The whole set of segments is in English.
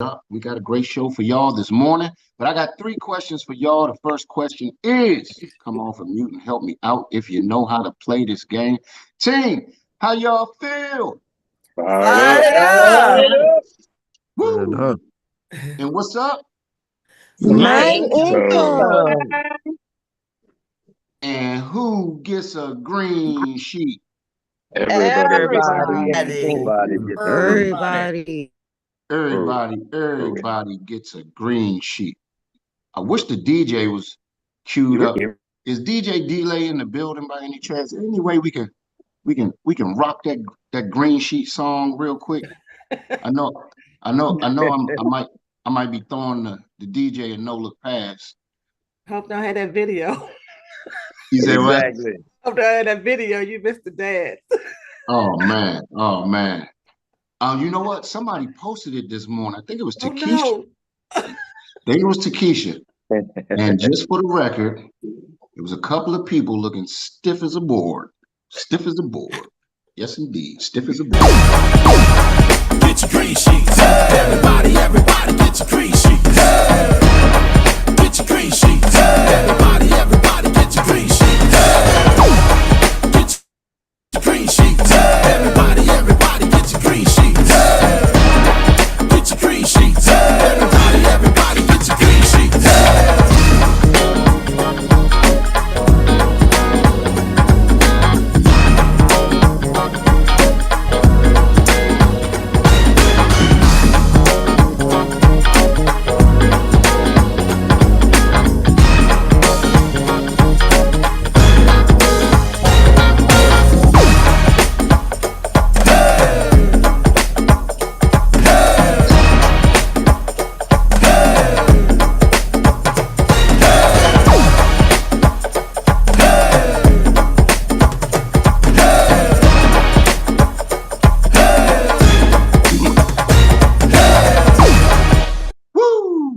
up. We got a great show for y'all this morning, but I got 3 questions for y'all. The first question is, come off of mute and help me out if you know how to play this game. Team, how y'all feel? Fired up. Woo! And what's up? My income. And who gets a green sheet? Everybody. Everybody gets a green sheet. I wish the DJ was queued up. Is DJ Delay in the building by any chance? Any way we can rock that green sheet song real quick? I might be throwing the DJ a no look pass. Hope don't have that video. You say what? Hope don't have that video. You missed the dance. Oh man. You know what? Somebody posted it this morning. I think it was Takesha. Oh, no. I think it was Takesha. And just for the record, it was a couple of people looking stiff as a board. Stiff as a board. Yes, indeed. Stiff as a board. Get your green sheets. Everybody get your green sheets. Get your green sheets. Everybody get your green sheets. Get your green sheets. Everybody get your green sheets. Get your green sheets. Everybody get your green sheets.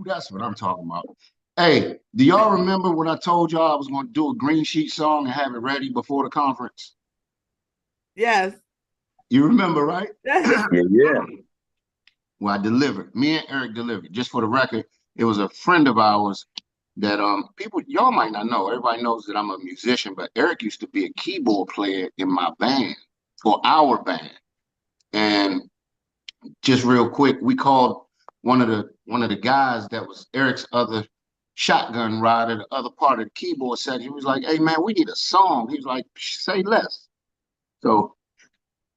That's what I'm talking about. Hey, do y'all remember when I told y'all I was going to do a green sheet song and have it ready before the conference? Yes. You remember, right? Yeah. Well, I delivered. Me and Eric delivered. Just for the record, it was a friend of ours that y'all might not know. Everybody knows that I'm a musician, but Eric used to be a keyboard player in my band, for our band. And just real quick, we called one of the guys that was Eric's other shotgun rider, the other part of the keyboard set. He was like, "Hey man, we need a song." He was like, "Say less." So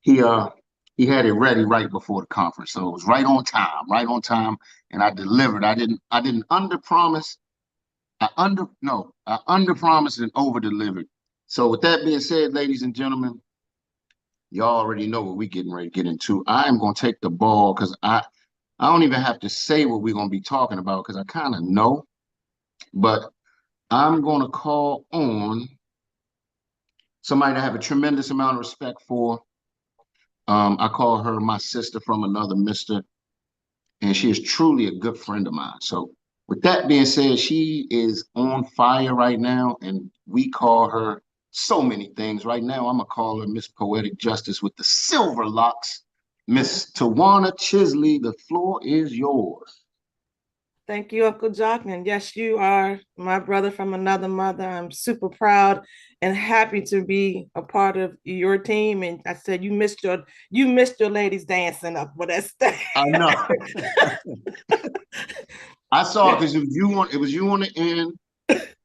he had it ready right before the conference. So it was right on time, and I delivered. I didn't under promise. I under promised and over delivered. So with that being said, ladies and gentlemen, y'all already know what we're getting ready to get into. I am going to take the ball because I don't even have to say what we're going to be talking about because I kind of know. But I'm going to call on somebody that I have a tremendous amount of respect for. I call her my sister from another mister, and she is truly a good friend of mine. So with that being said, she is on fire right now, and we call her so many things. Right now, I'm going to call her Miss Poetic Justice with the silver locks. Miss Tawana Chisley, the floor is yours. Thank you, Uncle Jock. And yes, you are my brother from another mother. I'm super proud and happy to be a part of your team. And I said you missed your ladies dancing up with that stage. I know. I saw it because it was you on the end.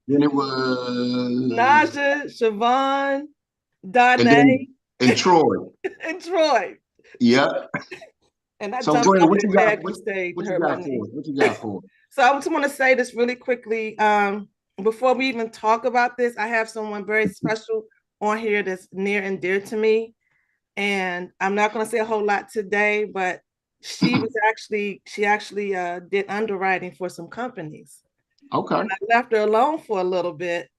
Then it was Naja, Siobhan, Danae, and Troy. and Troy. Yep. And I so jumped Troy, off what the you got? bed on stage. What you got for us? So I just want to say this really quickly. Before we even talk about this, I have someone very special on here that's near and dear to me. And I'm not going to say a whole lot today, but she actually did underwriting for some companies. Okay. And I left her alone for a little bit.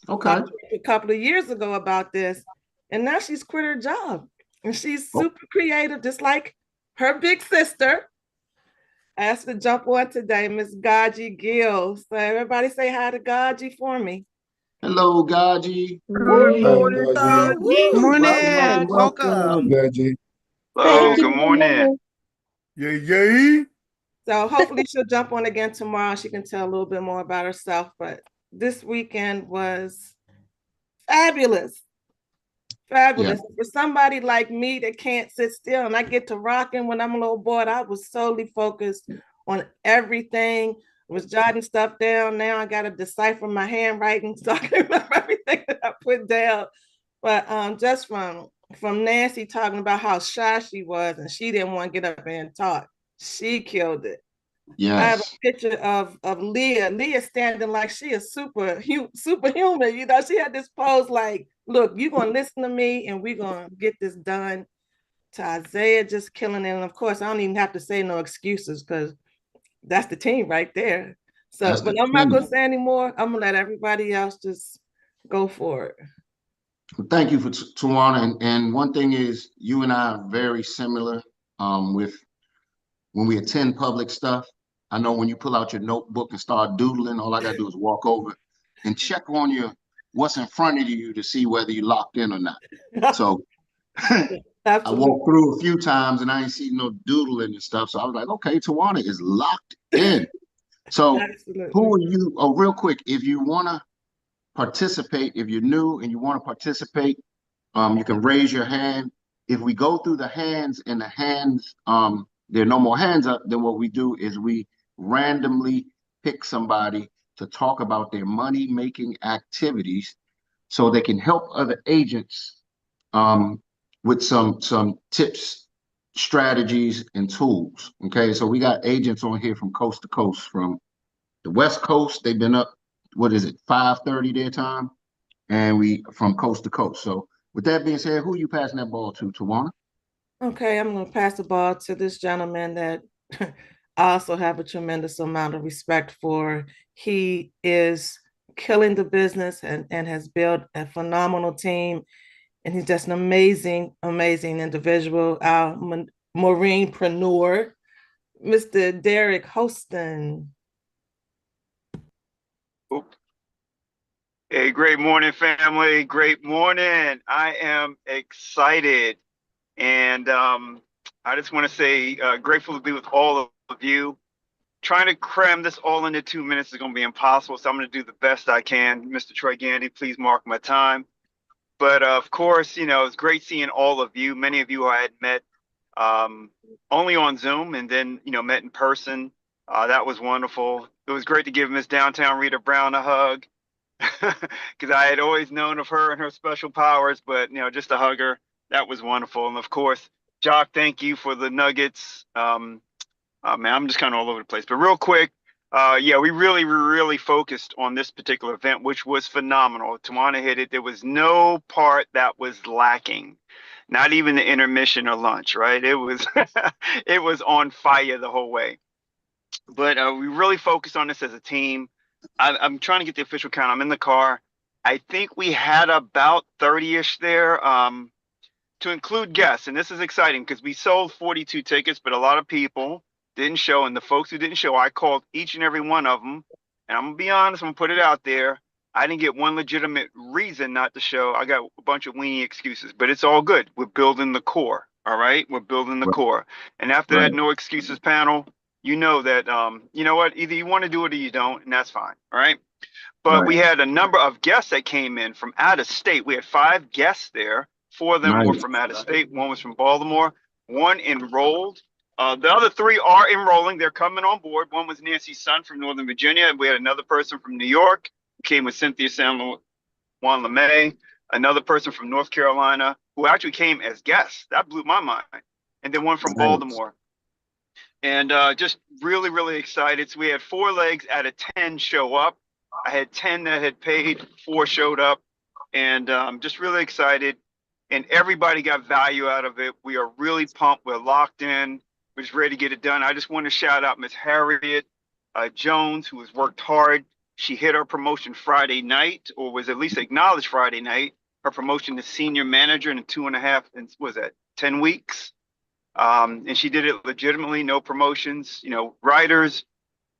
Okay. A couple of years ago about this. And now she's quit her job. And she's super creative, just like her big sister. I asked her to jump on today, Miss Gaji Gill. So everybody say hi to Gaji for me. Hello, Gaji. Morning. Welcome. Gaji. Hello, good morning. Yay. So hopefully she'll jump on again tomorrow. She can tell a little bit more about herself. But this weekend was fabulous. Fabulous. For somebody like me that can't sit still and I get to rocking when I'm a little bored, I was solely focused on everything. I was jotting stuff down. Now I got to decipher my handwriting so I can remember everything that I put down. But just from Nancy talking about how shy she was and she didn't want to get up and talk, she killed it. I have Yes. a picture of Leah. Leah standing like she is superhuman. You know, she had this pose like, look, you're going to listen to me and we're going to get this done. To Isaiah just killing it. And of course, I don't even have to say no excuses because that's the team right there. So, That's the but I'm not going to team. say anymore. I'm going to let everybody else just go for it. Well, thank you for Tawana. And one thing is, you and I are very similar with when we attend public stuff. I know when you pull out your notebook and start doodling, all I gotta do is walk over and check on your what's in front of you to see whether you locked in or not. So I Absolutely. walked through a few times and I ain't see no doodling and stuff. So I was like, okay, Tawana is locked in. So Absolutely. who are you? Oh, real quick, if you wanna participate, if you're new and you want to participate, you can raise your hand. If we go through the hands and the hands, there are no more hands up, then what we do is we randomly pick somebody to talk about their money-making activities so they can help other agents with some tips, strategies, and tools. Okay, so we got agents on here from coast to coast, from the West Coast. They've been up, what is it, 5:30 their time, and we from coast to coast. So with that being said, who are you passing that ball to, Tawana? Okay, I'm going to pass the ball to this gentleman that I also have a tremendous amount of respect for. He is killing the business and has built a phenomenal team. And he's just an amazing, amazing individual, our marinepreneur, Mr. Derek Hostin. Hey, great morning, family. Great morning. I am excited. And I just want to say grateful to be with all of you. Trying to cram this all into 2 minutes is going to be impossible, so I'm going to do the best I can. Mr. Troy Gandy, please mark my time. But of course, you know, it's great seeing all of you. Many of you I had met only on Zoom and then, you know, met in person. That was wonderful. It was great to give Miss Downtown Rita Brown a hug because I had always known of her and her special powers, but, you know, just to hug her, that was wonderful. And of course, Jock, thank you for the nuggets. Man, I'm just kind of all over the place. But real quick, yeah, we really focused on this particular event, which was phenomenal. Tawana hit it. There was no part that was lacking, not even the intermission or lunch, right? It was it was on fire the whole way. But we really focused on this as a team. I'm trying to get the official count. I'm in the car. I think we had about 30-ish there. To include guests, and this is exciting because we sold 42 tickets, but a lot of people didn't show, and the folks who didn't show, I called each and every one of them, and I'm gonna be honest, I'm gonna put it out there. I didn't get one legitimate reason not to show. I got a bunch of weenie excuses, but it's all good. We're building the core, all right? We're building the Right. core, and after Right. that no excuses panel, you know that you know what? Either you want to do it or you don't, and that's fine, all right? But we had a number of guests that came in from out of state. We had 5 guests there. 4 of them were Nice. from out of state. 1 was from Baltimore. 1 enrolled. The other 3 are enrolling. They're coming on board. 1 was Nancy's son from Northern Virginia. And we had another person from New York who came with Cynthia San Juan LeMay. Another person from North Carolina who actually came as guests. That blew my mind. And then 1 from Nice. Baltimore. And just really excited. So we had 4 legs out of 10 show up. I had 10 that had paid, 4 showed up, and I'm just really excited. And everybody got value out of it. We are really pumped. We're locked in. We're just ready to get it done. I just want to shout out Miss Harriet Jones, who has worked hard. She hit her promotion Friday night, or was at least acknowledged Friday night. Her promotion to senior manager in 2.5, and was that 10 weeks? And she did it legitimately, no promotions, you know, writers,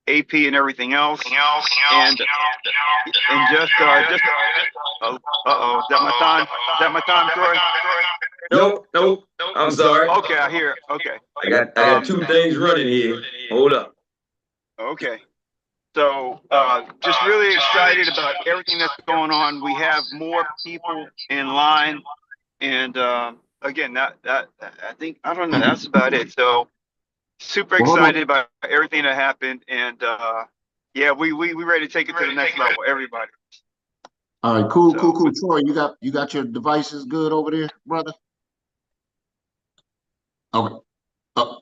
AP and everything else. And just is that my time? Is that my time, Troy? Nope. I'm sorry. Okay, I hear. Okay. I got 2 things running here. Hold up. Okay. So just really excited about everything that's going on. We have more people in line, and again, I think I don't know. That's about it. So super Well, hold on. excited about everything that happened, and yeah, we ready to take it to the next level. Everybody. All right, cool, cool, So, cool. Troy, you got your devices good over there, brother? Okay. Oh,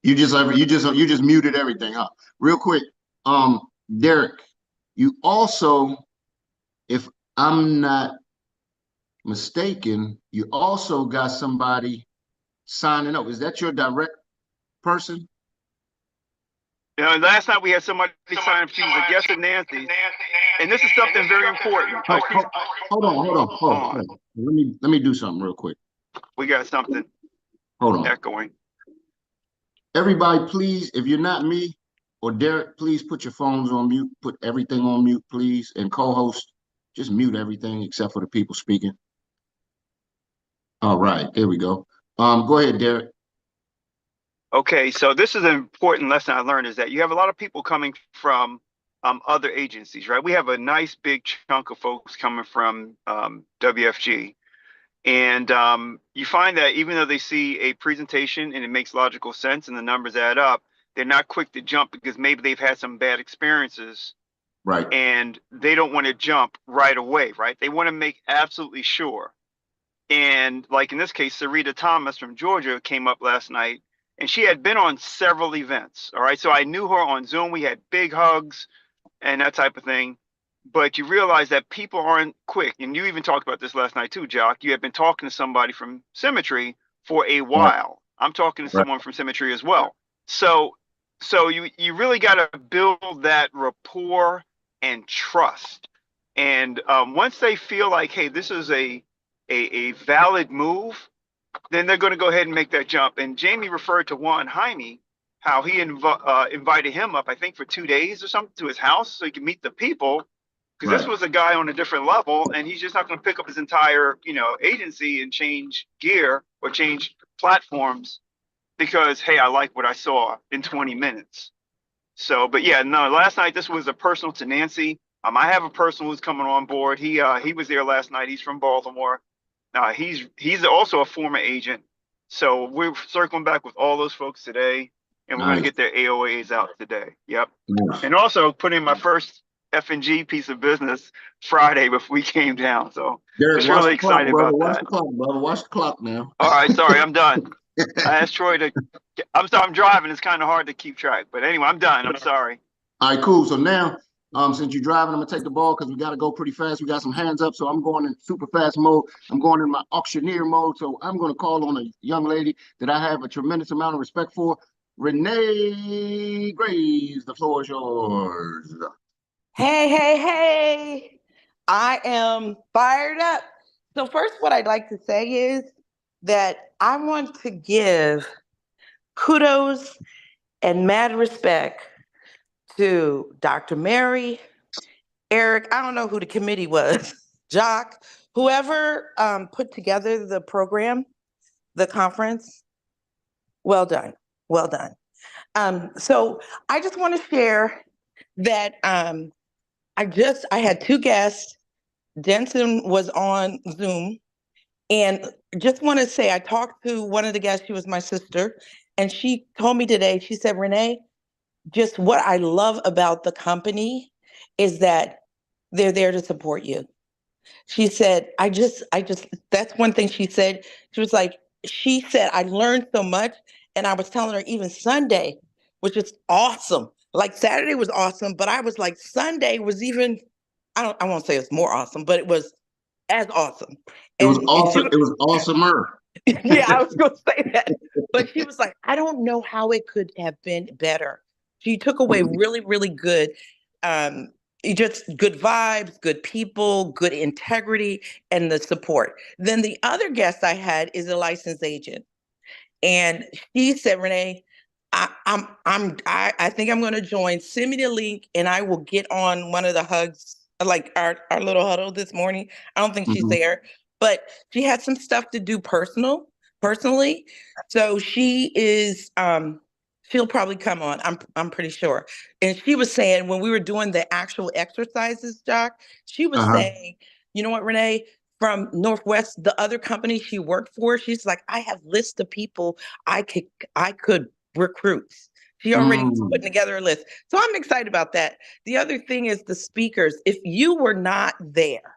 you just muted everything, huh? Real quick, Derek, you also, if I'm not mistaken, you also got somebody signing up. Is that your direct person? you know, last night we had somebody sign up. She was a guest at Nancy's, and this is something very important. Hold, She's hold on. on. Let me do something real quick. We got something Hold on. echoing. Everybody, please, if you're not me or Derek, please put your phones on mute. Put everything on mute, please. And co-host, just mute everything except for the people speaking. All right, there we go. Go ahead, Derek. Okay, so this is an important lesson I learned is that you have a lot of people coming from other agencies, right? We have a nice big chunk of folks coming from WFG. And you find that even though they see a presentation and it makes logical sense and the numbers add up, they're not quick to jump because maybe they've had some bad experiences Right. and they don't want to jump right away, right? They want to make absolutely sure. And like in this case, Sarita Thomas from Georgia came up last night and she had been on several events. All right. So I knew her on Zoom. We had big hugs and that type of thing. But you realize that people aren't quick. And you even talked about this last night too, Jock. You had been talking to somebody from Symmetry for a Right. while. I'm talking to Right. someone from Symmetry as well. So you really got to build that rapport and trust. And once they feel like, hey, this is a valid move, then they're going to go ahead and make that jump. And Jamie referred to Juan Jaime, how he invited him up, I think, for 2 days or something to his house so he could meet the people. Because this Right. was a guy on a different level, and he's just not going to pick up his entire, agency and change gear or change platforms because, hey, I like what I saw in 20 minutes. So, but yeah, no, last night this was a personal to Nancy. I have a person who's coming on board. He was there last night. He's from Baltimore. He's also a former agent. So we're circling back with all those folks today, and we're going to Nice. get their AOAs out today. Yep. Nice. And also put in my first F&G piece of business Friday before we came down. So Derek, just watch really the clock, excited brother. about Watch that. the clock, brother. Watch the clock now. All right, sorry, I'm done. I asked Troy to. I'm sorry, I'm driving. It's kind of hard to keep track. But anyway, I'm done. I'm sorry. All right, cool. So now, since you're driving, I'm gonna take the ball because we gotta go pretty fast. We got some hands up, so I'm going in super fast mode. I'm going in my auctioneer mode. So I'm gonna call on a young lady that I have a tremendous amount of respect for. Renee Graves, the floor is yours. Hey, hey, hey. I am fired up. So, first, what I'd like to say is that I want to give kudos and mad respect to Dr. Mary, Eric. I don't know who the committee was, Jock, whoever put together the program, the conference. Well done. Well done. So, I just want to share that I had two guests. Denson was on Zoom, and just want to say I talked to one of the guests. She was my sister, and she told me today. She said, "Renee, just what I love about the company is that they're there to support you." She said, I just, that's one thing she said. She was like, she said, I learned so much. And I was telling her even Sunday, which is awesome. Like Saturday was awesome, but I was like, Sunday was even, I won't say it's more awesome, but it was as awesome. It was And she awesome. It was awesomer. yeah, I was going to say that. But she was like, I don't know how it could have been better. She took away really, really good, um, just good vibes, good people, good integrity, and the support. Then the other guest I had is a licensed agent. And she said, Renee, I think I'm going to join. Send me the link, and I will get on one of the hugs, like our little huddle this morning. I don't think she's Mhm. there, but she had some stuff to do personally. So She'll probably come on. I'm pretty sure. And she was saying when we were doing the actual exercises, Jock, she was saying, you know what, Renee, from Northwest, the other company she worked for, she's like, I have lists of people I could recruit. She already was putting together a list. So I'm excited about that. The other thing is the speakers. If you were not there,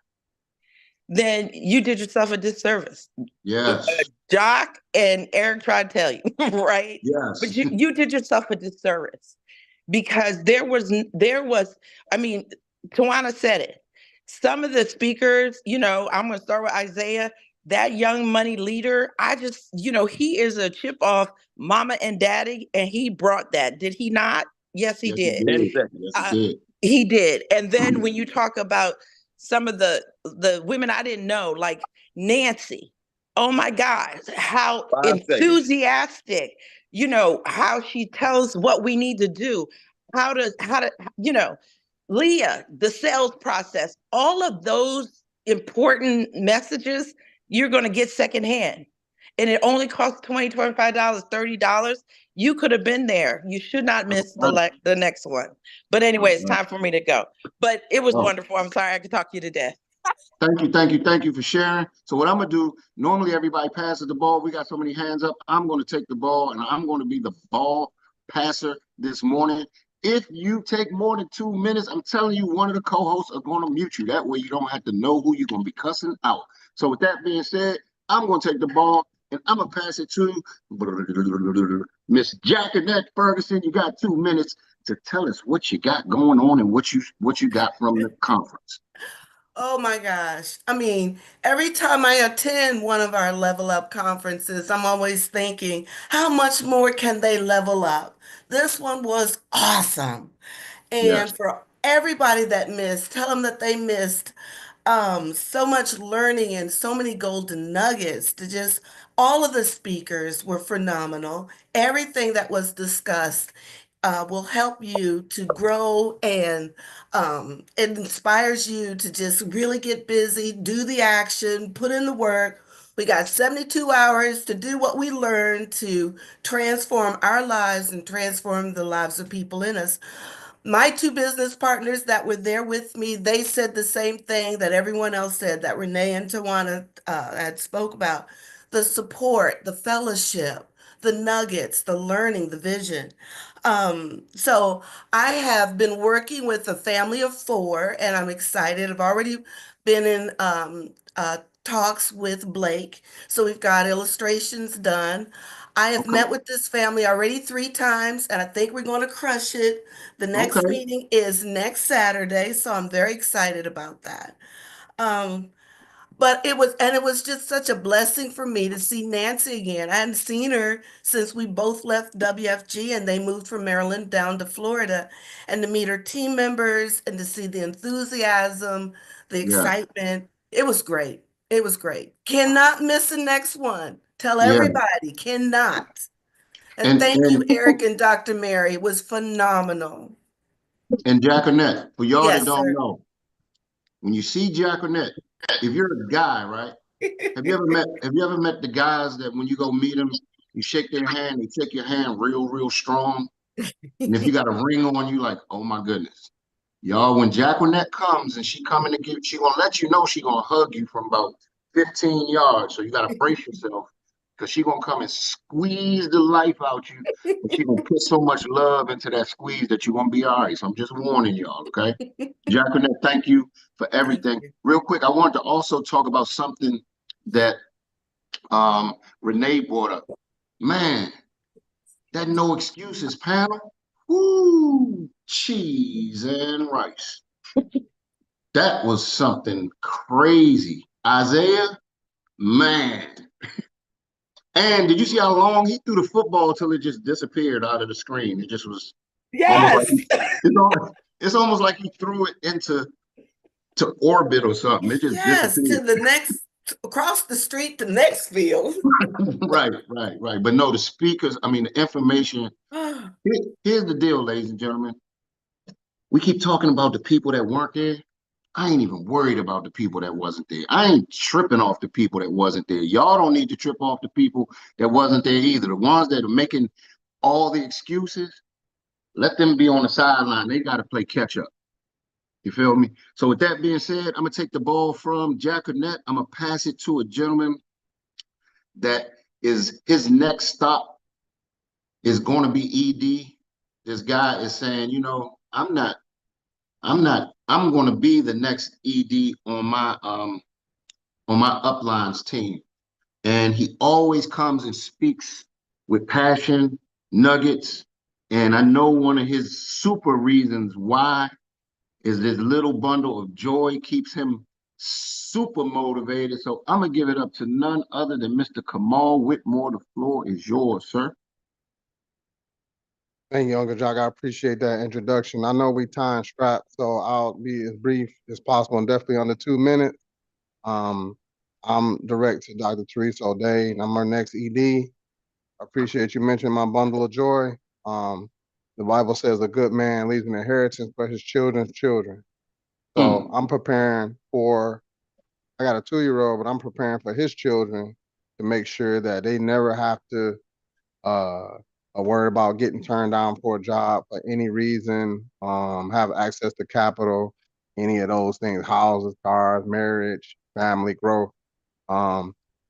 then you did yourself a disservice. Yes. Jock and Eric tried to tell you, right? Yes. But you did yourself a disservice because there was, I mean, Tawana said it. Some of the speakers, I'm going to start with Isaiah, that young money leader. He is a chip off mama and daddy, and he brought that. Did he not? Yes, he Yes, he did. did. Exactly. Yes, he did. He did. And then when you talk about some of the women I didn't know, like Nancy, oh my God, how 5 seconds. enthusiastic, how she tells what we need to do, how to, Leah, the sales process, all of those important messages you're going to get secondhand. And it only costs $20, $25, $30. You could have been there. You should not miss the next one. But anyway, it's time for me to go. But it was wonderful. I'm sorry I could talk you to death. Thank you for sharing. So what I'm gonna do, normally everybody passes the ball. We got so many hands up. I'm gonna take the ball and I'm gonna be the ball passer this morning. If you take more than 2 minutes, I'm telling you, one of the co-hosts are gonna mute you. That way you don't have to know who you're gonna be cussing out. So with that being said, I'm gonna take the ball and I'm gonna pass it to Miss Jacqueline Ferguson. You got 2 minutes to tell us what you got going on and what you got from the conference. Oh my gosh. I mean, every time I attend one of our level up conferences, I'm always thinking, how much more can they level up? This one was awesome. Yes. And for everybody that missed, tell them that they missed so much learning and so many golden nuggets. To just all of the speakers were phenomenal. Everything that was discussed will help you to grow, and it inspires you to just really get busy, do the action, put in the work. We got 72 hours to do what we learned to transform our lives and transform the lives of people in us. My two business partners that were there with me, they said the same thing that everyone else said, that Renee and Tawana had spoke about: the support, the fellowship, the nuggets, the learning, the vision. So I have been working with a family of four, and I'm excited. I've already been in talks with Blake, so we've got illustrations done. I have met with this family already 3 times, and I think we're going to crush it. The next Okay. meeting is next Saturday, so I'm very excited about that. Um, but it was just such a blessing for me to see Nancy again. I hadn't seen her since we both left WFG and they moved from Maryland down to Florida, and to meet her team members and to see the enthusiasm, the Yeah. excitement. It was great. It was great. Cannot miss the next one. Tell Yeah. everybody, cannot. And And thank you, Eric and Dr. Mary. It was phenomenal. Jacqueline, for y'all that Yes, don't sir. know, when you see Jacqueline, if you're a guy, right? Have you ever met the guys that when you go meet them, you shake their hand, they shake your hand real strong, and if you got a ring on you, like, oh my goodness, y'all, when Jacqueline comes and she gonna let you know she gonna hug you from about 15 yards, so you gotta brace yourself because she gonna come and squeeze the life out you, and she gonna put so much love into that squeeze that you gonna be all right. So I'm just warning y'all, okay? Jacqueline, thank you for Thank everything. you. Real quick, I wanted to also talk about something that Renee brought up. Man, that no excuses panel. Woo, cheese and rice. That was something crazy. Isaiah, man. And did you see how long he threw the football till it just disappeared out of the screen? It just was almost like Yes. it's almost like he threw it into orbit or something. It just Yes, to disappeared. the next, across the street, the next field. Right. But no, the speakers, I mean, the information. Here's the deal, ladies and gentlemen. We keep talking about the people that weren't there. I ain't even worried about the people that wasn't there. I ain't tripping off the people that wasn't there. Y'all don't need to trip off the people that wasn't there either. The ones that are making all the excuses, let them be on the sideline. They got to play catch up. You feel me? So with that being said, I'm gonna take the ball from Jack Arnett. I'm gonna pass it to a gentleman that is his next stop is going to be ED. This guy is saying, I'm going to be the next ED on my uplines team. And he always comes and speaks with passion, nuggets. And I know one of his super reasons why is this little bundle of joy keeps him super motivated. So I'm gonna give it up to none other than Mr. Kamal Whitmore. The floor is yours, sir. Thank you, Uncle Jock. I appreciate that introduction. I know we time strapped, so I'll be as brief as possible and definitely under 2 minutes. I'm direct to Dr. Teresa O'Day, and I'm our next ED. I appreciate you mentioning my bundle of joy. The Bible says a good man leaves an inheritance for his children's children. So I'm preparing for, I got a 2-year-old, but I'm preparing for his children to make sure that they never have to worry about getting turned down for a job for any reason, have access to capital, any of those things, houses, cars, marriage, family growth.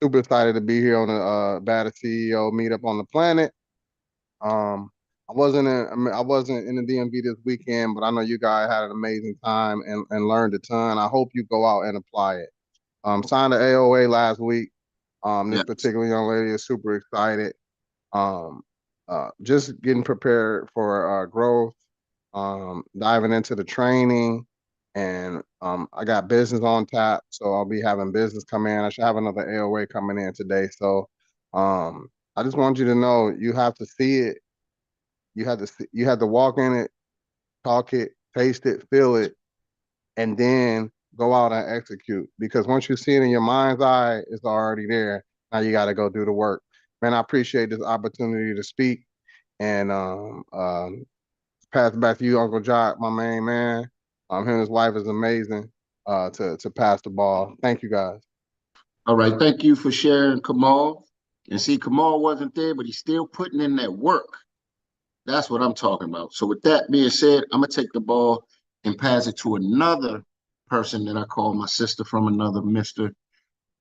Super excited to be here on the Baddest CEO meetup on the planet. I wasn't in the DMV this weekend, but I know you guys had an amazing time and learned a ton. I hope you go out and apply it. Signed the AOA last week. This particular young lady is super excited. Just getting prepared for growth, diving into the training, and I got business on tap, so I'll be having business come in. I should have another AOA coming in today. So I just want you to know you have to see it. You have to walk in it, talk it, taste it, feel it, and then go out and execute. Because once you see it in your mind's eye, it's already there. Now you got to go do the work. Man, I appreciate this opportunity to speak, and pass it back to you, Uncle Jock, my main man. Him and his wife is amazing to pass the ball. Thank you, guys. All right, thank you for sharing, Kamal. And see, Kamal wasn't there, but he's still putting in that work. That's what I'm talking about. So with that being said, I'm gonna take the ball and pass it to another person that I call my sister from another mister.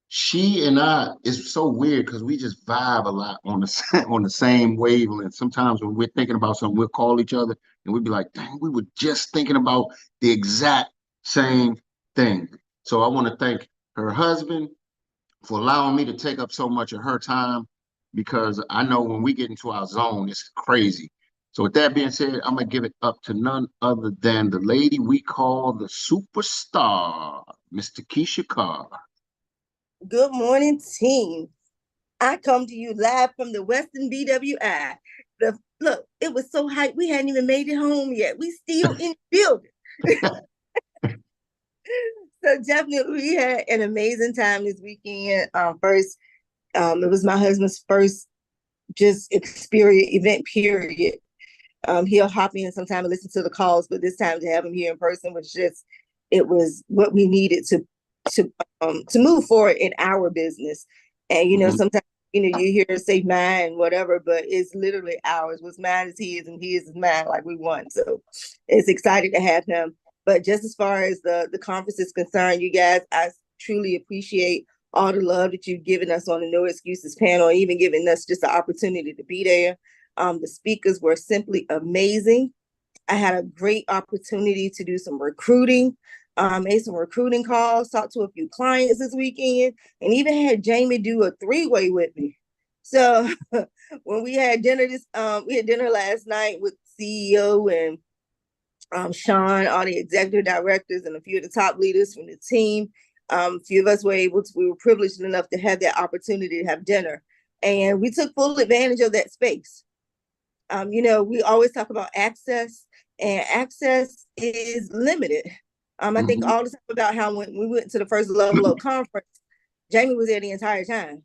She and I, it's so weird because we just vibe a lot on the on the same wavelength. Sometimes when we're thinking about something, we'll call each other and we'd be like, dang, we were just thinking about the exact same thing. So I want to thank her husband for allowing me to take up so much of her time because I know when we get into our zone, it's crazy. So with that being said, I'm gonna give it up to none other than the lady we call the superstar, Mr. Keisha Carr. Good morning, team. I come to you live from the Western BWI. Look, it was so hype. We hadn't even made it home yet. We still in the building. So definitely we had an amazing time this weekend. First, it was my husband's first just experience event period. He'll hop in sometime and listen to the calls, but this time to have him here in person was just, it was what we needed to move forward in our business. And sometimes you hear say mine, whatever, but it's literally ours. What's mine is his, and his is mine, like we want. So it's exciting to have him. But just as far as the conference is concerned, you guys, I truly appreciate all the love that you've given us on the No Excuses panel, even giving us just the opportunity to be there. The speakers were simply amazing. I had a great opportunity to do some recruiting, made some recruiting calls, talked to a few clients this weekend, and even had Jamie do a 3-way with me. So when we had dinner we had dinner last night with CEO and Sean, all the executive directors, and a few of the top leaders from the team. A few of us we were privileged enough to have that opportunity to have dinner, and we took full advantage of that space. We always talk about access, and access is limited. I think all the time about how when we went to the first level of conference, Jamie was there the entire time.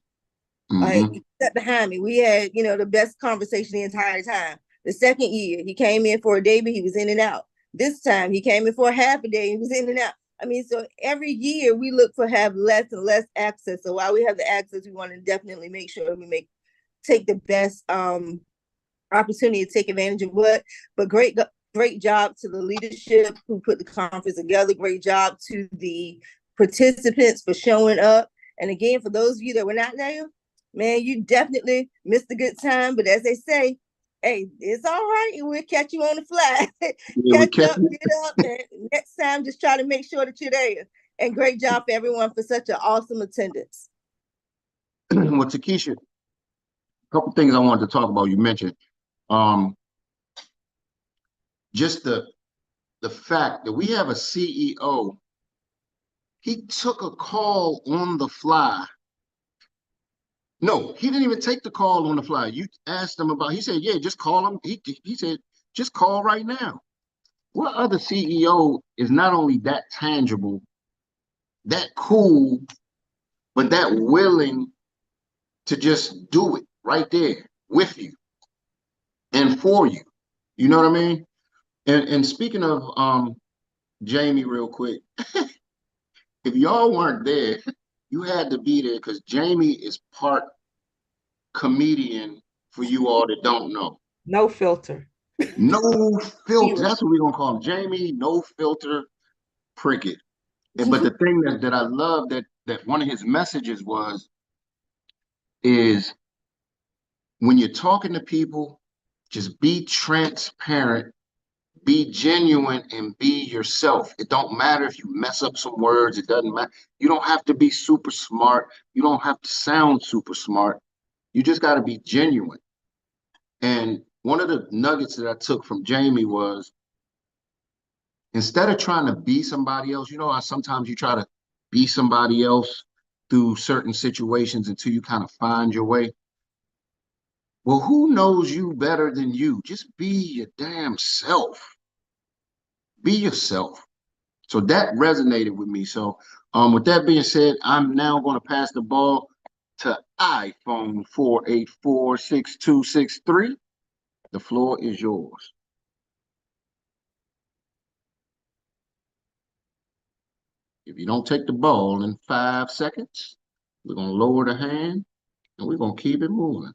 Like, he sat behind me. We had, the best conversation the entire time. The second year, he came in for a day, but he was in and out. This time, he came in for a half a day, he was in and out. I mean, so every year we look for have less and less access. So while we have the access, we want to definitely make sure we take the best opportunity to take advantage of what. But great job to the leadership who put the conference together. Great job to the participants for showing up. And again, for those of you that were not there, man, you definitely missed a good time. But as they say, hey, it's all right. We'll catch you on the fly. Yeah, we Catch catch up, you. get up, and next time just try to make sure that you're there. And great job for everyone for such an awesome attendance. Well, Takesha, a couple things I wanted to talk about. You mentioned um, just the fact that we have a CEO. He took a call on the fly. No, he didn't even take the call on the fly. You asked him about. He said, "Yeah, just call him." He said, "Just call right now." What other CEO is not only that tangible, that cool, but that willing to just do it right there with you and for you? You know what I mean? And speaking of Jamie, real quick, if y'all weren't there, you had to be there because Jamie is part comedian for you all that don't know. No filter. No He filter. was That's what we're gonna call him. Jamie, no filter pricket. But the thing that I love that one of his messages is when you're talking to people, just be transparent, be genuine, and be yourself. It don't matter if you mess up some words, it doesn't matter. You don't have to be super smart, you don't have to sound super smart. You just got to be genuine. And one of the nuggets that I took from Jamie was instead of trying to be somebody else, you know how sometimes you try to be somebody else through certain situations until you kind of find your way. Well, who knows you better than you? Just be your damn self. Be yourself. So that resonated with me. So with that being said, I'm now going to pass the ball to iPhone 4846263. The floor is yours. If you don't take the ball in 5 seconds, we're going to lower the hand and we're going to keep it moving.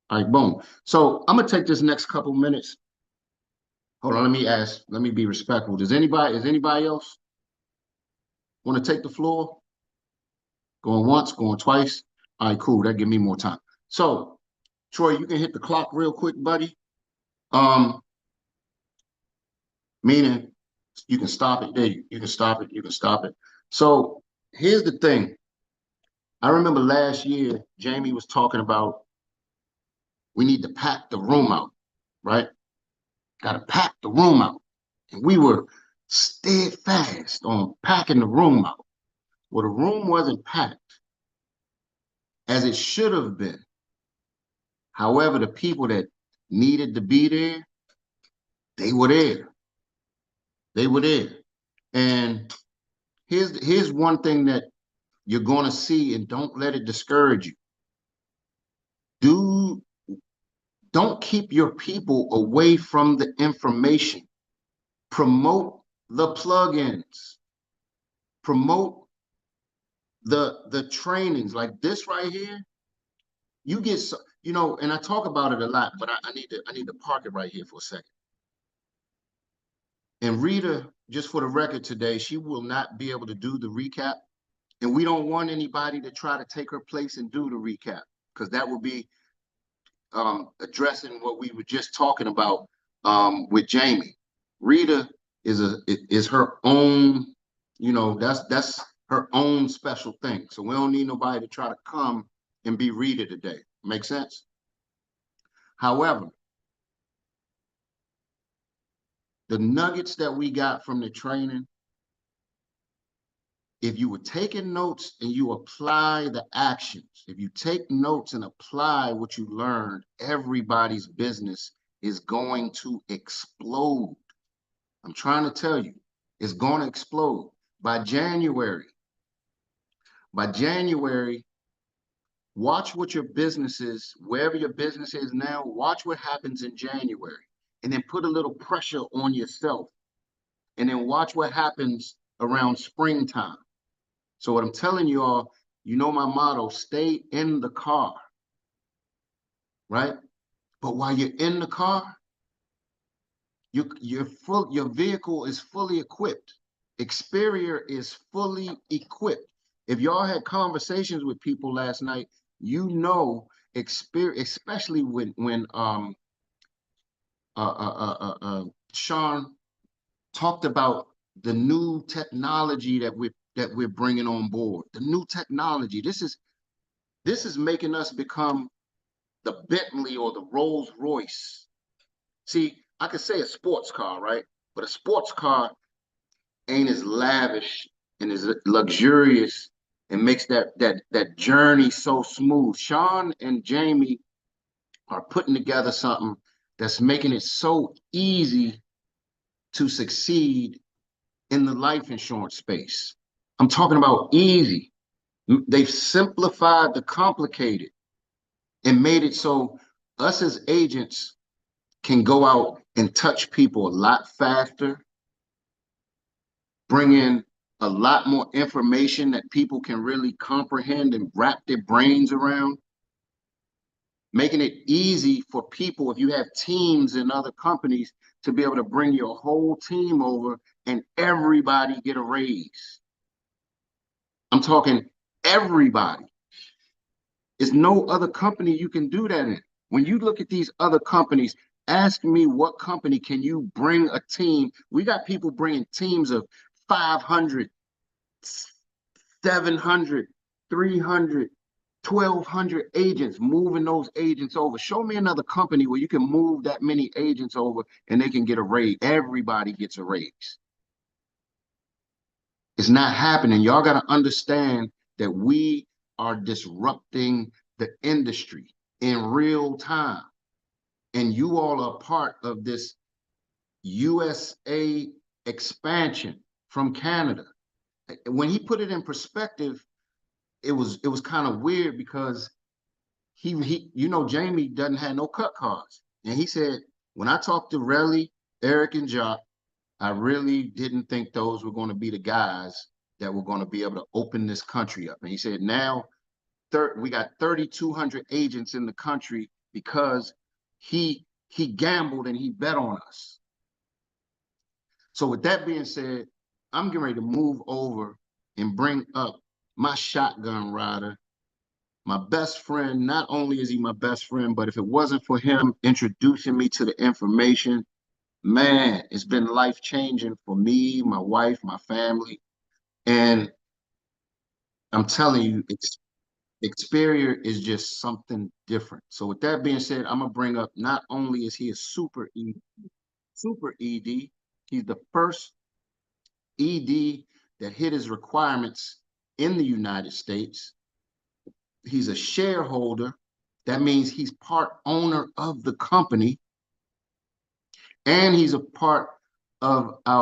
All right, boom. So I'm going to take this next couple minutes. Hold on, let me be respectful. Is anybody else want to take the floor? Going once, going twice? All right, cool. That give me more time. So, Troy, you can hit the clock real quick, buddy. Meaning you can stop it. There, you can stop it. You can stop it. So here's the thing. I remember last year, Jamie was talking about we need to pack the room out, right? Got to pack the room out. And we were steadfast on packing the room out. Well, the room wasn't packed as it should have been. However, the people that needed to be there, they were there. They were there. And here's one thing that you're going to see, and don't let it discourage you. Don't keep your people away from the information. Promote the plugins. Promote the trainings like this right here. You get and I talk about it a lot, but I need to park it right here for a second. And Rita, just for the record today, she will not be able to do the recap. And we don't want anybody to try to take her place and do the recap, because that would be addressing what we were just talking about with Jamie. Rita is her own, that's her own special thing. So we don't need nobody to try to come and be Rita today. Make sense? However, the nuggets that we got from the training, if you were taking notes and you apply the actions, if you take notes and apply what you learned, everybody's business is going to explode. I'm trying to tell you, it's going to explode. By January, watch what your business is, wherever your business is now, watch what happens in January, and then put a little pressure on yourself, and then watch what happens around springtime. So what I'm telling you all, my motto, stay in the car. right? But while you're in the car, your vehicle is fully equipped. Xperior is fully equipped. If y'all had conversations with people last night, you know, especially when Sean talked about the new technology that we're bringing on board. The new technology. This is making us become the Bentley or the Rolls Royce. See, I could say a sports car, right? But a sports car ain't as lavish and as luxurious and makes that journey so smooth. Sean and Jamie are putting together something that's making it so easy to succeed in the life insurance space. I'm talking about easy. They've simplified the complicated and made it so us as agents can go out and touch people a lot faster, bring in a lot more information that people can really comprehend and wrap their brains around, making it easy for people, if you have teams in other companies, to be able to bring your whole team over and everybody get a raise. I'm talking everybody. There's no other company you can do that in. When you look at these other companies, ask me what company can you bring a team? We got people bringing teams of 500, 700, 300, 1,200 agents, moving those agents over. Show me another company where you can move that many agents over and they can get a raise. Everybody gets a raise. It's not happening. Y'all got to understand that we are disrupting the industry in real time. And you all are part of this USA expansion from Canada. When he put it in perspective, it was kind of weird because he Jamie doesn't have no cut cards. And he said, when I talked to Relly, Eric, and Jock, I really didn't think those were going to be the guys that were going to be able to open this country up. And he said, now we got 3,200 agents in the country because he gambled and he bet on us. So with that being said, I'm getting ready to move over and bring up my shotgun rider, my best friend. Not only is he my best friend, but if it wasn't for him introducing me to the information, man, it's been life-changing for me, my wife, my family. And I'm telling you, Xperia is just something different. So with that being said, I'm gonna bring up, not only is he a super ED, he's the first ED that hit his requirements in the United States. He's a shareholder. That means he's part owner of the company, and he's a part of our